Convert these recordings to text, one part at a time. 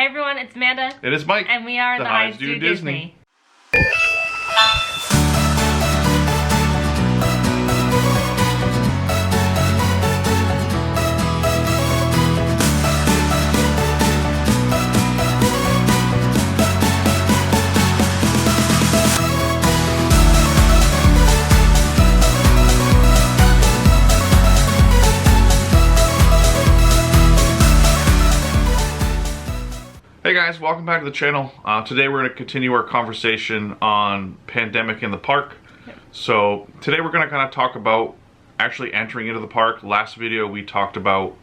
Hi everyone, it's Amanda. It is Mike. And we are the Hides Do Disney. Hey guys, welcome back to the channel. Today we're going to continue our conversation on pandemic in the park. So today we're going to kind of talk about actually entering into the park. Last video we talked about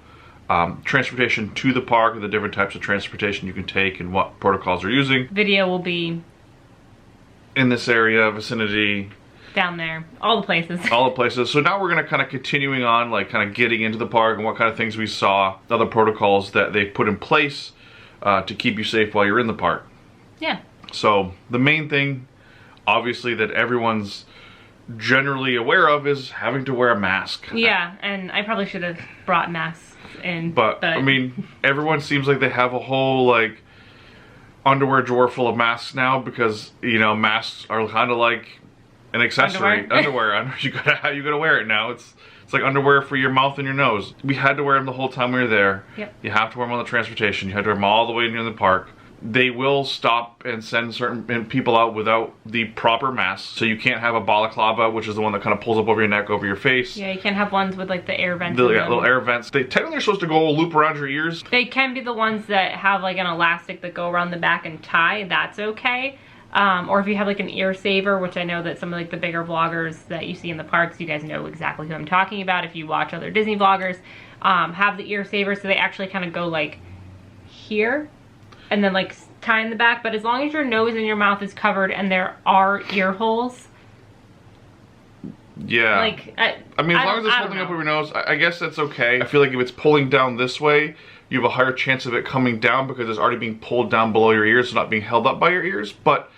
transportation to the park, the different types of transportation you can take and what protocols are using. Video will be in this area, vicinity. Down there, all the places. All the places. So now we're going to kind of continuing on, like kind of getting into the park and what kind of things we saw, other protocols that they put in place to keep you safe while you're in the park. Yeah. So the main thing, obviously, that everyone's generally aware of is having to wear a mask. Yeah, and I probably should have brought masks in. But I mean, everyone seems like they have a whole like underwear drawer full of masks now because, you know, masks are kind of like an accessory. Underwear. You gotta wear it now. It's like underwear for your mouth and your nose. We had to wear them the whole time we were there. Yep. You have to wear them on the transportation. You have to wear them all the way near the park. They will stop and send certain people out without the proper mask. So you can't have a balaclava, which is the one that kind of pulls up over your neck, over your face. Yeah, you can't have ones with like the air vents. The little air vents. They technically are supposed to go loop around your ears. They can be the ones that have like an elastic that go around the back and tie. That's okay. Or if you have like an ear saver, which I know that some of like the bigger vloggers that you see in the parks, you guys know exactly who I'm talking about if you watch other Disney vloggers, have the ear saver, so they actually kind of go like here and then like tie in the back. But as long as your nose and your mouth is covered and there are ear holes. Yeah. Like, I mean, as long as it's holding up over your nose, I guess that's okay. I feel like if it's pulling down this way, you have a higher chance of it coming down because it's already being pulled down below your ears, so not being held up by your ears. But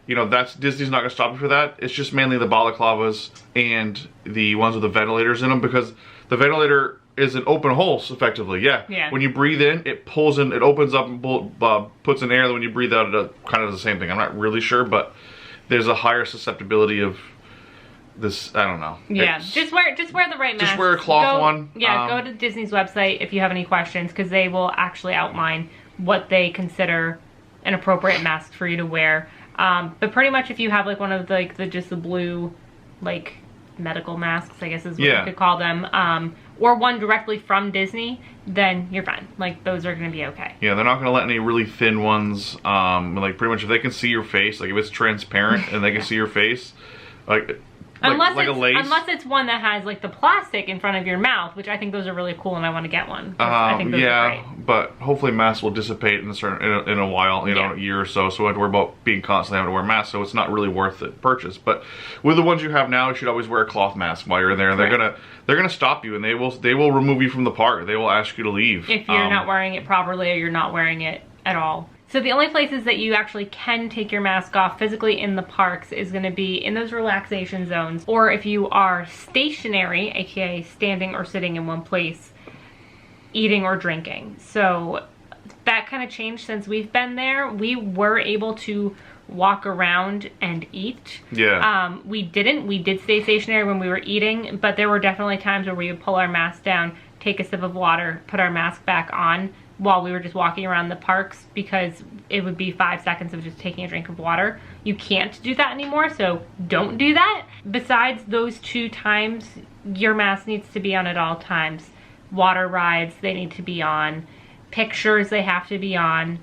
you know, Disney's not going to stop you for that. It's just mainly the balaclavas and the ones with the ventilators in them, because the ventilator is an open hole, effectively. Yeah. When you breathe in, it pulls in, it opens up and puts in air. Then when you breathe out, it kind of does the same thing. I'm not really sure, but there's a higher susceptibility of this. I don't know. Yeah, just wear the right mask. Just wear a cloth one. Yeah, go to Disney's website if you have any questions, because they will actually outline what they consider an appropriate mask for you to wear. But pretty much if you have like one of the, just the blue like medical masks, I guess is what you could call them, or one directly from Disney, then you're fine. Like those are going to be okay. Yeah, they're not going to let any really thin ones, like pretty much if they can see your face, like if it's transparent and they can see your face, unless it's one that has like the plastic in front of your mouth, which I think those are really cool and I want to get one. I think those are great. But hopefully masks will dissipate in a while, you know, a year or so. So we have to worry about being constantly having to wear masks. So it's not really worth the purchase. But with the ones you have now, you should always wear a cloth mask while you're in there. And they're gonna stop you, and they will remove you from the park. They will ask you to leave if you're not wearing it properly or you're not wearing it at all. So the only places that you actually can take your mask off physically in the parks is going to be in those relaxation zones, or if you are stationary, aka standing or sitting in one place, eating or drinking. So that kind of changed since we've been there. We were able to walk around and eat. Yeah. We did stay stationary when we were eating, but there were definitely times where we would pull our mask down, take a sip of water, put our mask back on while we were just walking around the parks, because it would be 5 seconds of just taking a drink of water. You can't do that anymore, so don't do that. Besides those 2 times, your mask needs to be on at all times. Water rides, they need to be on. Pictures, they have to be on.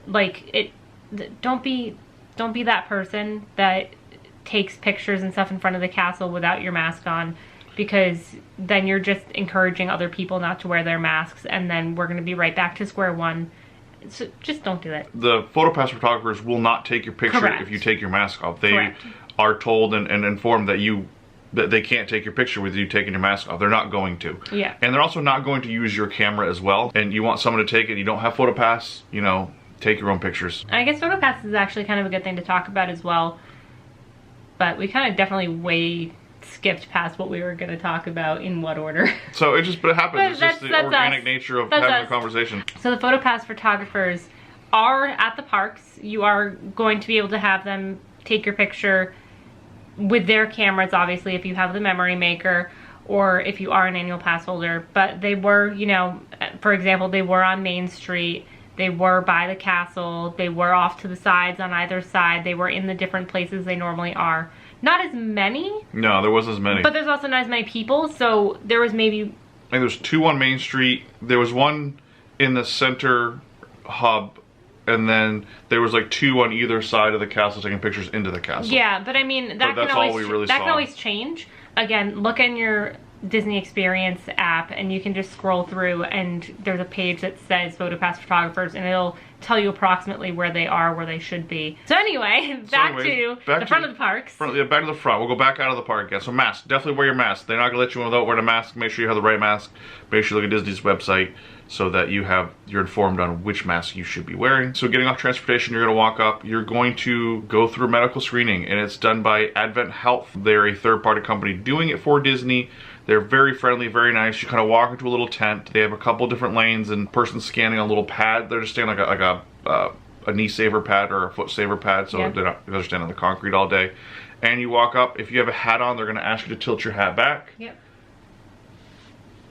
Like, don't be that person that takes pictures and stuff in front of the castle without your mask on, because then you're just encouraging other people not to wear their masks, and then we're going to be right back to square one. So just don't do it. The Photopass photographers will not take your picture if you take your mask off. They are told and informed that they can't take your picture with you taking your mask off. They're not going to. Yeah. And they're also not going to use your camera as well. And you want someone to take it, you don't have Photopass, you know, take your own pictures. I guess Photopass is actually kind of a good thing to talk about as well. But we kind of definitely skipped past what we were going to talk about in what order. So it happens. It's just the organic nature of having a conversation. So the Photopass photographers are at the parks, you are going to be able to have them take your picture with their cameras, obviously, if you have the memory maker or if you are an annual pass holder. But they were, you know, for example, they were on Main Street, they were by the castle, they were off to the sides on either side, they were in the different places they normally are. Not as many. No, there wasn't as many. But there's also not as many people, so there was maybe... I think there's 2 on Main Street, there was 1 in the center hub, and then there was like 2 on either side of the castle taking pictures into the castle. Yeah, but I mean, that can always change. Again, look in your Disney Experience app and you can just scroll through and there's a page that says Photopass Photographers and it'll tell you approximately where they are, where they should be. So anyway, back to the front of the parks. Back to the front. We'll go back out of the park again. So mask, definitely wear your mask. They're not gonna let you in without wearing a mask. Make sure you have the right mask. Make sure you look at Disney's website so that you're informed on which mask you should be wearing. So getting off transportation, you're gonna walk up, you're going to go through a medical screening, and it's done by Advent Health. They're a third-party company doing it for Disney. They're very friendly, very nice. You kind of walk into a little tent. They have a couple different lanes and person scanning on a little pad. They're just standing like a knee saver pad or a foot saver pad, so they're standing on the concrete all day. And you walk up. If you have a hat on, they're gonna ask you to tilt your hat back. Yep.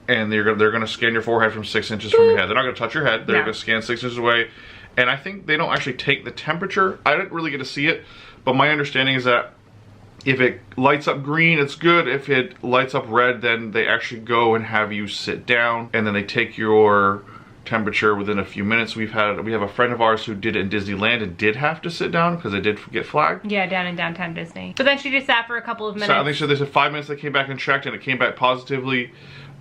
And they're gonna scan your forehead from 6 inches from your head. They're not gonna touch your head. They're gonna scan 6 inches away. And I think they don't actually take the temperature. I didn't really get to see it, but my understanding is that if it lights up green, it's good. If it lights up red, then they actually go and have you sit down, and then they take your temperature within a few minutes. We have a friend of ours who did it in Disneyland and did have to sit down because they did get flagged. Yeah, down in downtown Disney. But then she just sat for a couple of minutes. So I think they said 5 minutes. They came back and checked, and it came back positively.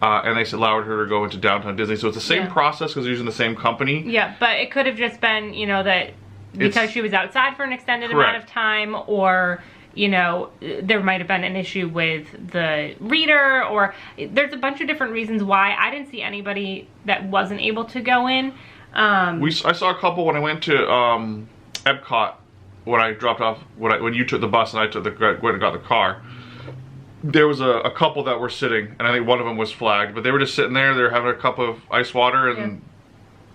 And they allowed her to go into downtown Disney. So it's the same process because they're using the same company. Yeah, but it could have just been, you know, that because she was outside for an extended amount of time, or, you know, there might have been an issue with the reader, or there's a bunch of different reasons why. I didn't see anybody that wasn't able to go in. I saw a couple when I went to Epcot, when I dropped off, when you took the bus and I went and got the car. There was a couple that were sitting, and I think one of them was flagged, but they were just sitting there. They were having a cup of ice water, and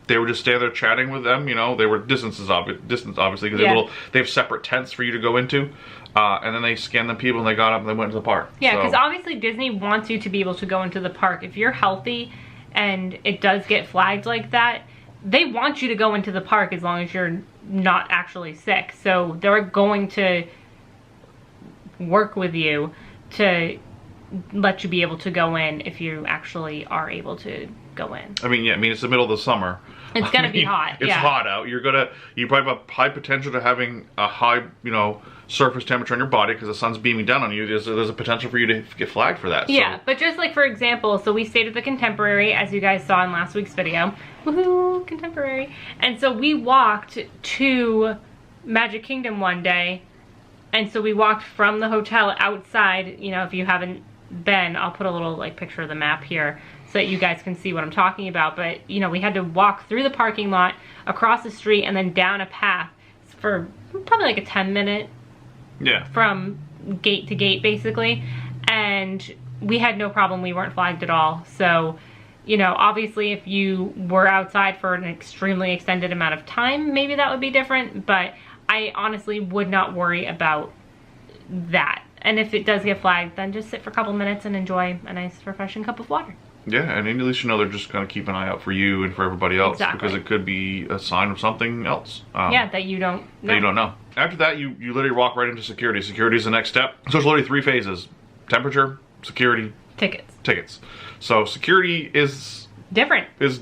they were just standing there chatting with them. You know, they were distance obviously, because they have separate tents for you to go into. And then they scanned the people, and they got up and they went to the park. Yeah, because obviously Disney wants you to be able to go into the park. If you're healthy and it does get flagged like that, they want you to go into the park as long as you're not actually sick. So they're going to work with you to let you be able to go in if you actually are able to go in. I mean, it's the middle of the summer. It's gonna be hot. It's hot out. You probably have a high potential to having a high, surface temperature on your body because the sun's beaming down on you. There's a potential for you to get flagged for that. Yeah, but just like, for example, so we stayed at the Contemporary, as you guys saw in last week's video. Woohoo, Contemporary. And so we walked to Magic Kingdom one day. And so we walked from the hotel outside. You know, if you haven't been, I'll put a little picture of the map here so that you guys can see what I'm talking about. But, we had to walk through the parking lot, across the street, and then down a path for probably a 10-minute from gate to gate, basically. And we had no problem. We weren't flagged at all. So, obviously if you were outside for an extremely extended amount of time, maybe that would be different. But I honestly would not worry about that. And if it does get flagged, then just sit for a couple minutes and enjoy a nice refreshing cup of water. Yeah, and at least they're just going to keep an eye out for you and for everybody else. Exactly. Because it could be a sign of something else. That you don't know. That you don't know. After that, you literally walk right into security. Security is the next step. So it's literally 3 phases. Temperature, security, tickets. So security is different. Which is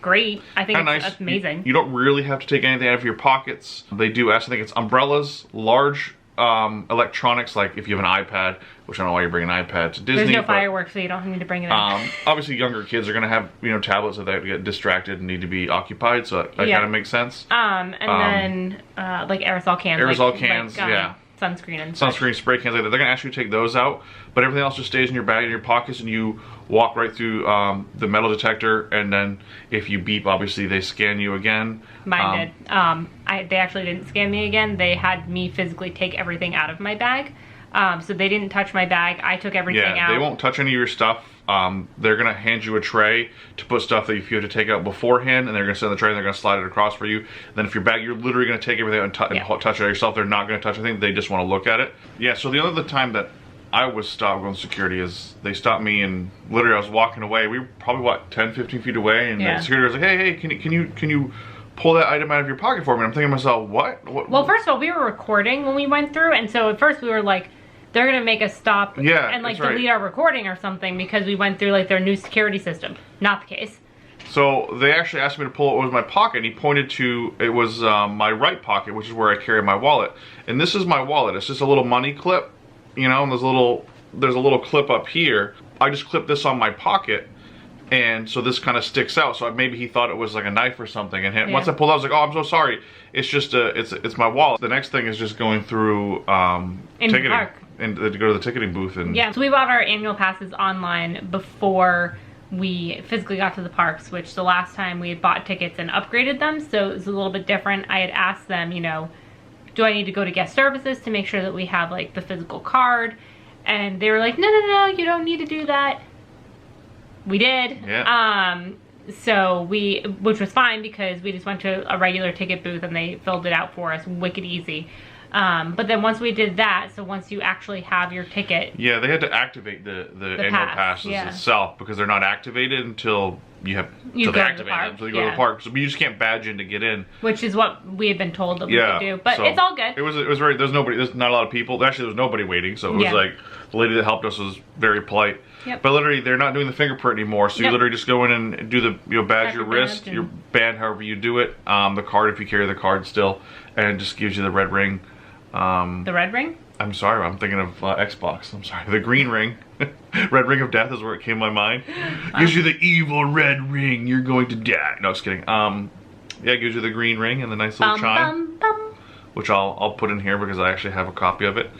great. I think it's amazing. You don't really have to take anything out of your pockets. They do ask, I think it's umbrellas, large electronics, like if you have an iPad, which I don't know why you're bringing an iPad to Disney. There's no fireworks, so you don't need to bring it in. Obviously younger kids are going to have, tablets that they get distracted and need to be occupied, so that kind of makes sense. And then aerosol cans. Sunscreen and sunscreen spray cans like that. They're gonna ask you to take those out, but everything else just stays in your bag, in your pockets, and you walk right through the metal detector. And then if you beep, obviously they scan you again. Mine did. They actually didn't scan me again. They had me physically take everything out of my bag. So they didn't touch my bag. I took everything out. Yeah, they won't touch any of your stuff. They're gonna hand you a tray to put stuff that you have to take out beforehand, and they're gonna send the tray and they're gonna slide it across for you. Then if your bag, you're literally gonna take everything out and touch it yourself. They're not gonna touch anything. They just want to look at it. Yeah. So the other time that I was stopped going to security is they stopped me, and literally I was walking away. We were probably what 10, 15 feet away, and the security was like, "Hey, can you pull that item out of your pocket for me?" And I'm thinking to myself, what? Well, first of all, we were recording when we went through, and so at first we were like, they're gonna make us stop and like delete our recording or something because we went through like their new security system. Not the case. So they actually asked me to pull what was my pocket, and he pointed to, it was my right pocket, which is where I carry my wallet. And this is my wallet. It's just a little money clip, you know, and there's a little clip up here. I just clipped this on my pocket, and so this kind of sticks out. So maybe he thought it was like a knife or something. And once I pulled out, I was like, "Oh, I'm so sorry. It's just it's my wallet." The next thing is just going through ticketing. Park. And to go to the ticketing booth. And yeah, so we bought our annual passes online before we physically got to the parks, which the last time we had bought tickets and upgraded them, so it was a little bit different. I had asked them, you know, do I need to go to guest services to make sure that we have like the physical card? And they were like, no, you don't need to do that. We did. Yeah. So which was fine because we just went to a regular ticket booth and they filled it out for us, wicked easy. But then once we did that, so once you actually have your ticket. Yeah, they had to activate the annual passes itself because they're not activated until they activate them. So you go to the park. So you just can't badge in to get in. Which is what we had been told that we could do. But it's all good. It was there's not a lot of people. Actually, there was nobody waiting. So it was like, the lady that helped us was very polite. Yep. But literally, they're not doing the fingerprint anymore. So you literally just go in and do the badge your wrist, your band, however you do it. The card, if you carry the card still, and it just gives you the red ring. The red ring? I'm sorry, I'm thinking of Xbox. I'm sorry, the green ring. Red ring of death is where it came to my mind. Gives you the evil red ring. You're going to die. No, just kidding. Yeah, it gives you the green ring and the nice little chime, which I'll put in here because I actually have a copy of it.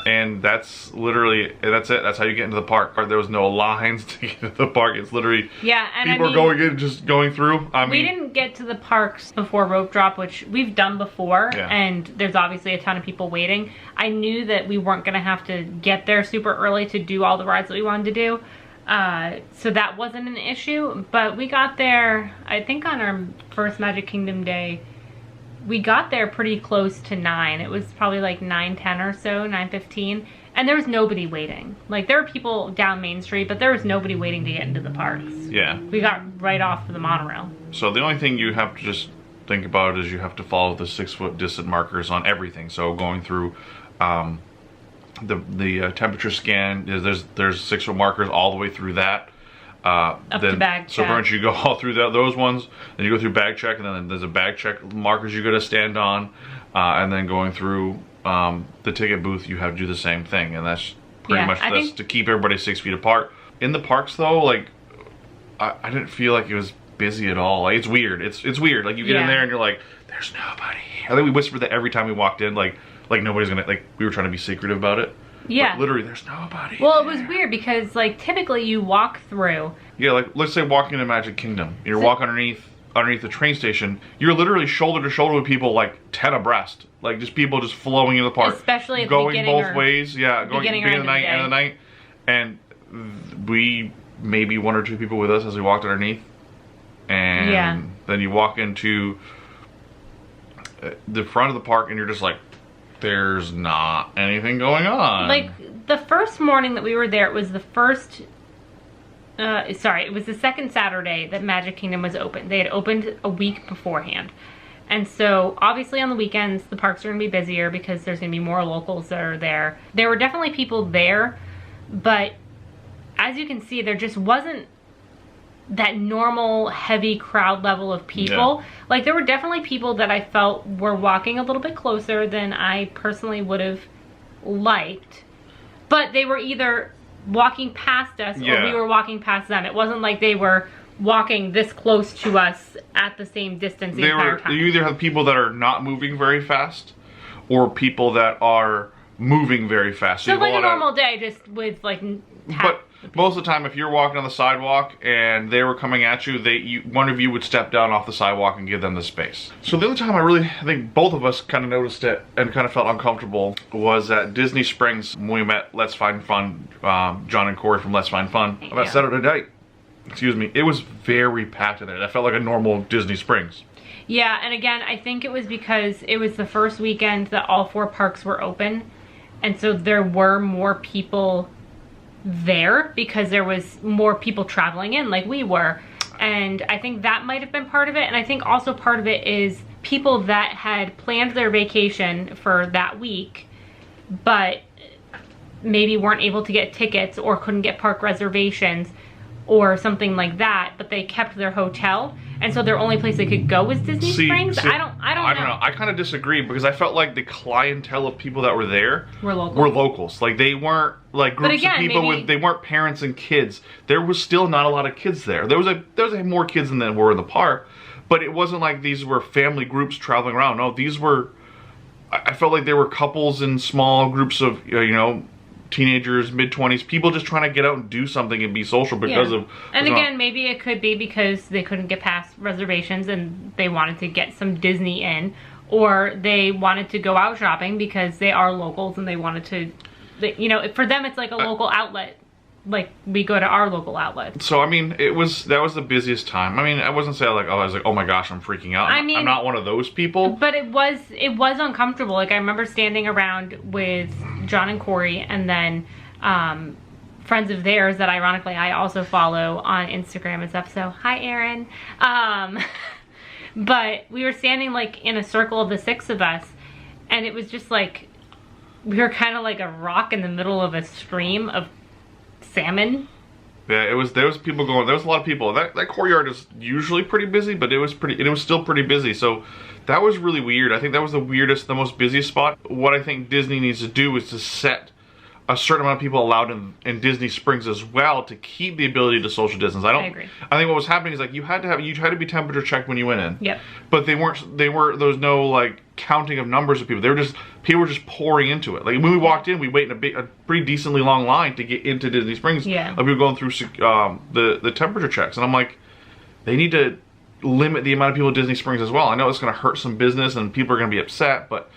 And that's literally, that's it. That's how you get into the park. There was no lines to get into the park. It's literally, and people are going in, just going through. We didn't get to the parks before rope drop, which we've done before, and there's obviously a ton of people waiting. I knew that we weren't gonna have to get there super early to do all the rides that we wanted to do. So that wasn't an issue, but we got there, I think on our first Magic Kingdom day, we got there pretty close to 9. It was probably like 9:10 or so, 9:15, and there was nobody waiting. Like, there were people down Main Street, but there was nobody waiting to get into the parks. Yeah. We got right off the monorail. So the only thing you have to just think about is you have to follow the 6-foot distant markers on everything. So going through the temperature scan, there's 6-foot markers all the way through that. Up to bag check. So once you go all through those ones, then you go through bag check, and then there's a bag check markers you got to stand on, and then going through the ticket booth, you have to do the same thing, and that's pretty much to keep everybody 6 feet apart. In the parks though, like I didn't feel like it was busy at all. Like, it's weird. It's weird. Like, you get in there and you're like, there's nobody. I think we whispered that every time we walked in, like nobody's gonna, like, we were trying to be secretive about it. Yeah. But literally, there's nobody. Well, it was weird because, like, typically you walk through. Yeah, like, let's say walking into Magic Kingdom. You're walking underneath the train station. You're literally shoulder to shoulder with people, like, 10 abreast. Like, just people just flowing in the park. Especially at going the beginning both ways. Yeah, going beginning of the night, end of the night. And we, maybe 1 or 2 people with us as we walked underneath. And then you walk into the front of the park and you're just like, there's not anything going on. Like, the first morning that we were there, it was the first, it was the second Saturday that Magic Kingdom was open. They had opened a week beforehand. And so, obviously on the weekends, the parks are going to be busier because there's going to be more locals that are there. There were definitely people there, but as you can see, there just wasn't that normal heavy crowd level of people. Like, there were definitely people that I felt were walking a little bit closer than I personally would have liked, but they were either walking past us or we were walking past them. It wasn't like they were walking this close to us at the same distance the entire time. You either have people that are not moving very fast or people that are moving very fast. So you have like a lot of- normal day, just with like But most of the time, if you're walking on the sidewalk and they were coming at you, one of you would step down off the sidewalk and give them the space. So the other time I think both of us kind of noticed it and kind of felt uncomfortable was at Disney Springs when we met Let's Find Fun, John and Corey from Let's Find Fun, about Saturday night. Excuse me. It was very packed in there. That felt like a normal Disney Springs. Yeah, and again, I think it was because it was the first weekend that all 4 parks were open, and so there were more people there because there was more people traveling in like we were, and I think that might have been part of it. And I think also part of it is people that had planned their vacation for that week but maybe weren't able to get tickets or couldn't get park reservations or something like that, but they kept their hotel, and so their only place they could go was Disney Springs. I don't know. I kind of disagree because I felt like the clientele of people that were there were locals. Like they weren't like groups of people they weren't parents and kids. There was still not a lot of kids there. There was more kids than there were in the park, but it wasn't like these were family groups traveling around. No, these were. I felt like there were couples in small groups of teenagers, mid-20s, people just trying to get out and do something and be social because of... And again, maybe it could be because they couldn't get past reservations and they wanted to get some Disney in, or they wanted to go out shopping because they are locals and they wanted to, for them it's like a local outlet. Like we go to our local outlet. So I mean, that was the busiest time. I mean, I wasn't saying like, oh my gosh, I'm freaking out. I'm not one of those people. But it was uncomfortable. Like I remember standing around with John and Corey, and then friends of theirs that ironically I also follow on Instagram and stuff. So hi, Aaron. But we were standing like in a circle of the 6 of us, and it was just like we were kind of like a rock in the middle of a stream of salmon. Yeah, there was people going. There was a lot of people. That courtyard is usually pretty busy, but it was still pretty busy. So that was really weird. I think that was the most busiest spot. What I think Disney needs to do is to set a certain amount of people allowed in Disney Springs as well to keep the ability to social distance. I agree. I think what was happening is like you had to be temperature checked when you went in. Yep. But there was no like counting of numbers of people. People were just pouring into it. Like when we walked in, we waited a pretty decently long line to get into Disney Springs. Yeah. Like we were going through the temperature checks, and I'm like, they need to limit the amount of people at Disney Springs as well. I know it's going to hurt some business and people are going to be upset, but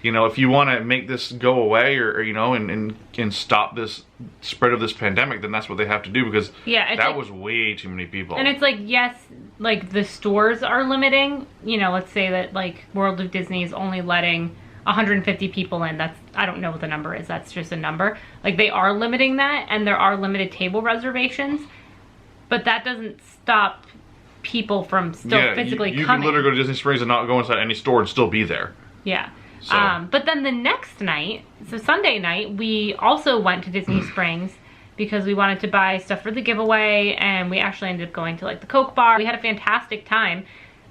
if you want to make this go away or and stop this spread of this pandemic, then that's what they have to do, because that was way too many people. And it's like, yes, like the stores are limiting, let's say that like World of Disney is only letting 150 people in. I don't know what the number is. That's just a number. Like they are limiting that, and there are limited table reservations, but that doesn't stop people from still physically coming. You can literally go to Disney Springs and not go inside any store and still be there. Yeah. So. But then the next night, so Sunday night, we also went to Disney Springs because we wanted to buy stuff for the giveaway, and we actually ended up going to like the Coke bar. We had a fantastic time,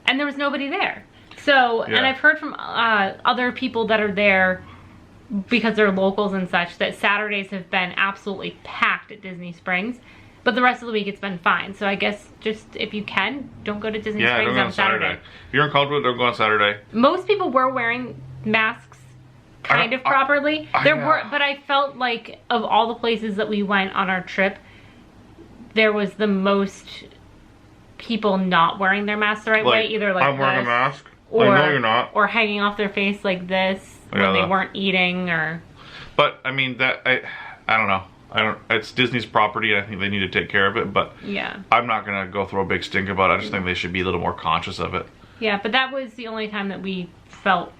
and there was nobody there. So, and I've heard from other people that are there because they're locals and such that Saturdays have been absolutely packed at Disney Springs, but the rest of the week it's been fine. So I guess just if you can, don't go to Disney Springs on Saturday. If you're uncomfortable, don't go on Saturday. Most people were wearing masks kind of properly. But I felt like of all the places that we went on our trip, there was the most people not wearing their masks the right way. Either like I'm wearing a mask, or no you're not, or hanging off their face like this when they weren't eating, or. But I mean I don't know. It's Disney's property, and I think they need to take care of it, but I'm not gonna go throw a big stink about it. I just think they should be a little more conscious of it. Yeah, but that was the only time that we felt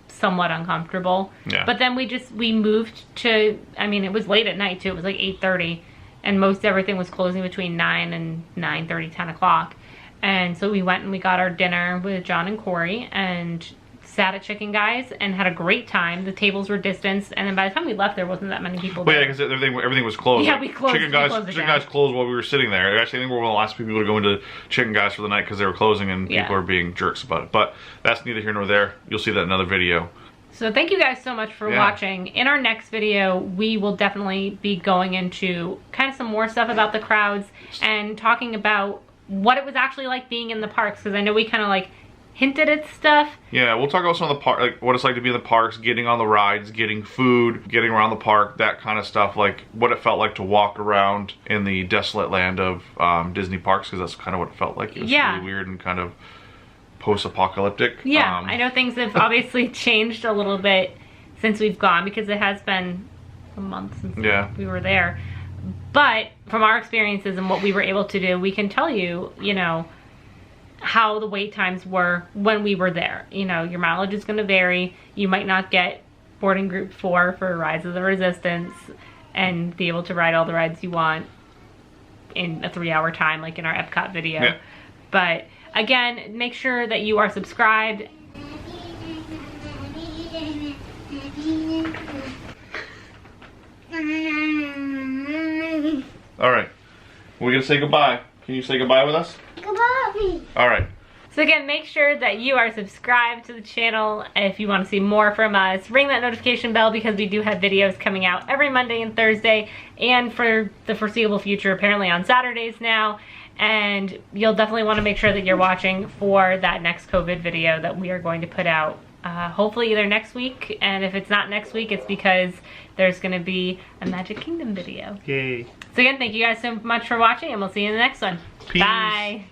somewhat uncomfortable. Yeah. But then we moved to, it was late at night too. It was like 8:30, and most everything was closing between 9 and 9:30, 10 o'clock. And so we went and we got our dinner with John and Corey and sat at Chicken Guys and had a great time. The tables were distanced, and then by the time we left, there wasn't that many people there. Well, yeah, because everything was closed. Yeah, we closed. Chicken Guys closed while we were sitting there. Actually, I think we were one of the last people to go into Chicken Guys for the night because they were closing, and people are being jerks about it. But that's neither here nor there. You'll see that in another video. So thank you guys so much for watching. In our next video, we will definitely be going into kind of some more stuff about the crowds and talking about what it was actually like being in the parks, because I know we kind of like hinted at stuff. Yeah, we'll talk about some of the park, like what it's like to be in the parks, getting on the rides, getting food, getting around the park, that kind of stuff. Like what it felt like to walk around in the desolate land of Disney parks, because that's kind of what it felt like. It was really weird and kind of post-apocalyptic. Yeah, I know things have obviously changed a little bit since we've gone, because it has been a month since we were there. But from our experiences and what we were able to do, we can tell you, you know, how the wait times were when we were there. You know, your mileage is going to vary. You might not get boarding group 4 for Rise of the Resistance and be able to ride all the rides you want in a 3-hour time, like in our Epcot video. Yeah. But again, make sure that you are subscribed. All right, we're gonna say goodbye. Can you say goodbye with us? Goodbye. All right. So again, make sure that you are subscribed to the channel. If you want to see more from us, ring that notification bell, because we do have videos coming out every Monday and Thursday, and for the foreseeable future, apparently on Saturdays now. And you'll definitely want to make sure that you're watching for that next COVID video that we are going to put out. Hopefully either next week, and if it's not next week, it's because there's going to be a Magic Kingdom video. Yay. So again, thank you guys so much for watching, and we'll see you in the next one. Peace. Bye.